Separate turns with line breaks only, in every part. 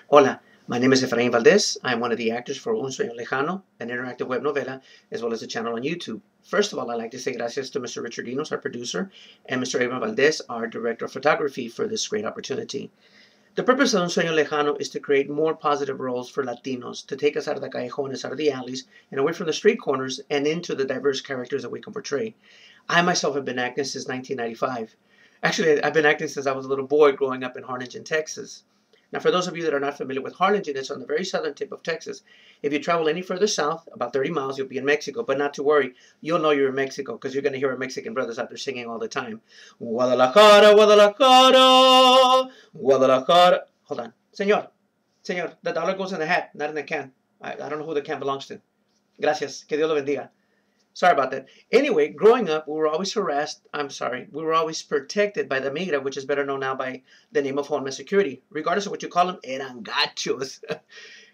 Hola, my name is Efrain Valdez. I am one of the actors for Un Sueño Lejano, an interactive web novela, as well as a channel on YouTube. First of all, I'd like to say gracias to Mr. Richard Dinos, our producer, and Mr. Efrain Valdez, our director of photography, for this great opportunity. The purpose of Un Sueño Lejano is to create more positive roles for Latinos, to take us out of the callejones, out of the alleys, and away from the street corners, and into the diverse characters that we can portray. I myself have been acting since 1995. Actually, I've been acting since I was a little boy growing up in Harlingen, Texas. Now, for those of you that are not familiar with Harlingen, it's on the very southern tip of Texas. If you travel any further south, about 30 miles, you'll be in Mexico. But not to worry, you'll know you're in Mexico because you're going to hear our Mexican brothers out there singing all the time. Guadalajara, Guadalajara, Guadalajara. Hold on. Señor, the dollar goes in the hat, not in the can. I don't know who the can belongs to. Gracias. Que Dios lo bendiga. Sorry about that. Anyway, growing up, we were always we were always protected by the migra, which is better known now by the name of Homeland Security. Regardless of what you call them, eran gachos.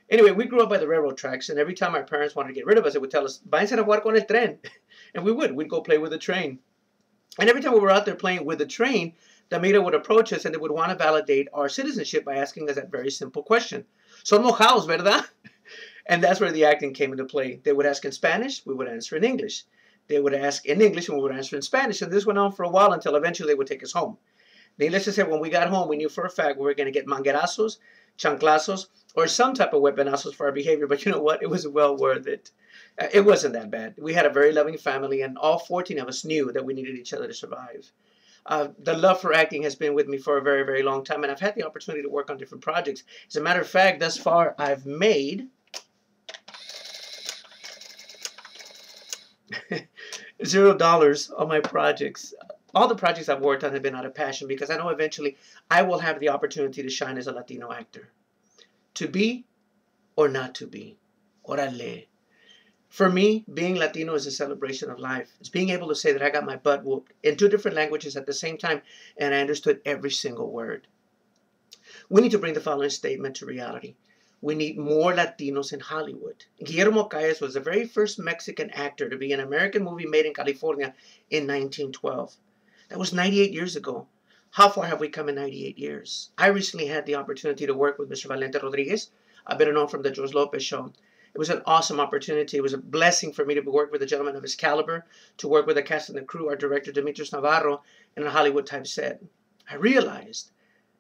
Anyway, we grew up by the railroad tracks, and every time our parents wanted to get rid of us, they would tell us, váyanse a jugar con el tren. And we would. We'd go play with the train. And every time we were out there playing with the train, the migra would approach us, and they would want to validate our citizenship by asking us that very simple question. Son mojados, ¿verdad? And that's where the acting came into play. They would ask in Spanish, we would answer in English. They would ask in English, and we would answer in Spanish. And this went on for a while until eventually they would take us home. Needless to say, when we got home, we knew for a fact we were going to get manguerazos, chanclazos, or some type of weaponazos for our behavior. But you know what? It was well worth it. It wasn't that bad. We had a very loving family, and all 14 of us knew that we needed each other to survive. The love for acting has been with me for a very, very long time, and I've had the opportunity to work on different projects. As a matter of fact, thus far, I've made $0 on my projects. All the projects I've worked on have been out of passion because I know eventually I will have the opportunity to shine as a Latino actor. To be or not to be. Orale. For me, being Latino is a celebration of life. It's being able to say that I got my butt whooped in 2 different languages at the same time and I understood every single word. We need to bring the following statement to reality. We need more Latinos in Hollywood. Guillermo Calles was the very first Mexican actor to be in an American movie made in California in 1912. That was 98 years ago. How far have we come in 98 years? I recently had the opportunity to work with Mr. Valente Rodriguez, better known from the George Lopez Show. It was an awesome opportunity. It was a blessing for me to work with a gentleman of his caliber, to work with the cast and the crew, our director, Demetrius Navarro, in a Hollywood-type set. I realized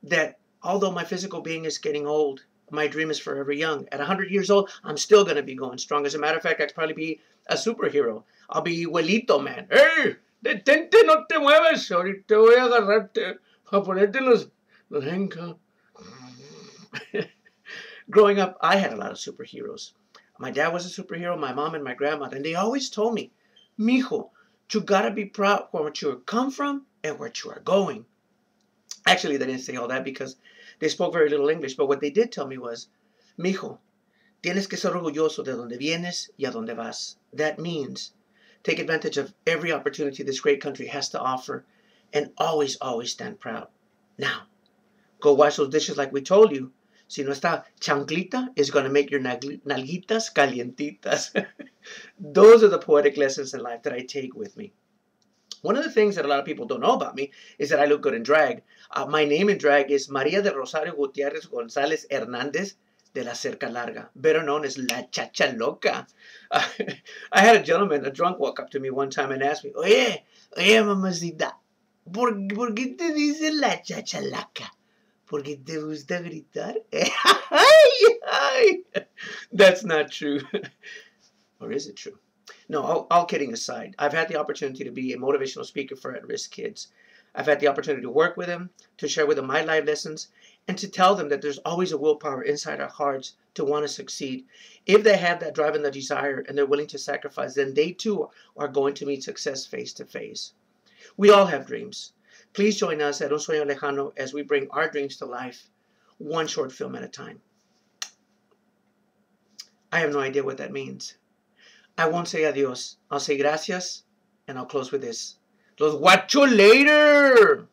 that although my physical being is getting old, my dream is forever young. At 100 years old, I'm still going to be going strong. As a matter of fact, I could probably be a superhero. I'll be Huelito Man. Hey, detente, no te muevas. Ahorita voy a agarrarte a ponerte los handcuffs. Growing up, I had a lot of superheroes. My dad was a superhero, my mom and my grandmother. And they always told me, mijo, you got to be proud of where you come from and where you are going. Actually, they didn't say all that because they spoke very little English, but what they did tell me was, mijo, tienes que ser orgulloso de donde vienes y a donde vas. That means take advantage of every opportunity this great country has to offer and always, always stand proud. Now, go wash those dishes like we told you. Si no está chanclita, is going to make your nalguitas calientitas. Those are the poetic lessons in life that I take with me. One of the things that a lot of people don't know about me is that I look good in drag. My name in drag is Maria del Rosario Gutierrez González Hernández de la Cerca Larga, better known as La Chacha Loca. I had a gentleman, a drunk, walk up to me one time and ask me, Oye, mamacita, ¿por qué te dice La Chacha Loca? ¿Porque te gusta gritar? That's not true. Or is it true? No, all kidding aside, I've had the opportunity to be a motivational speaker for at-risk kids. I've had the opportunity to work with them, to share with them my life lessons, and to tell them that there's always a willpower inside our hearts to want to succeed. If they have that drive and the desire and they're willing to sacrifice, then they too are going to meet success face to face. We all have dreams. Please join us at Un Sueño Lejano as we bring our dreams to life, one short film at a time. I have no idea what that means. I won't say adios. I'll say gracias, and I'll close with this. Los guacho later!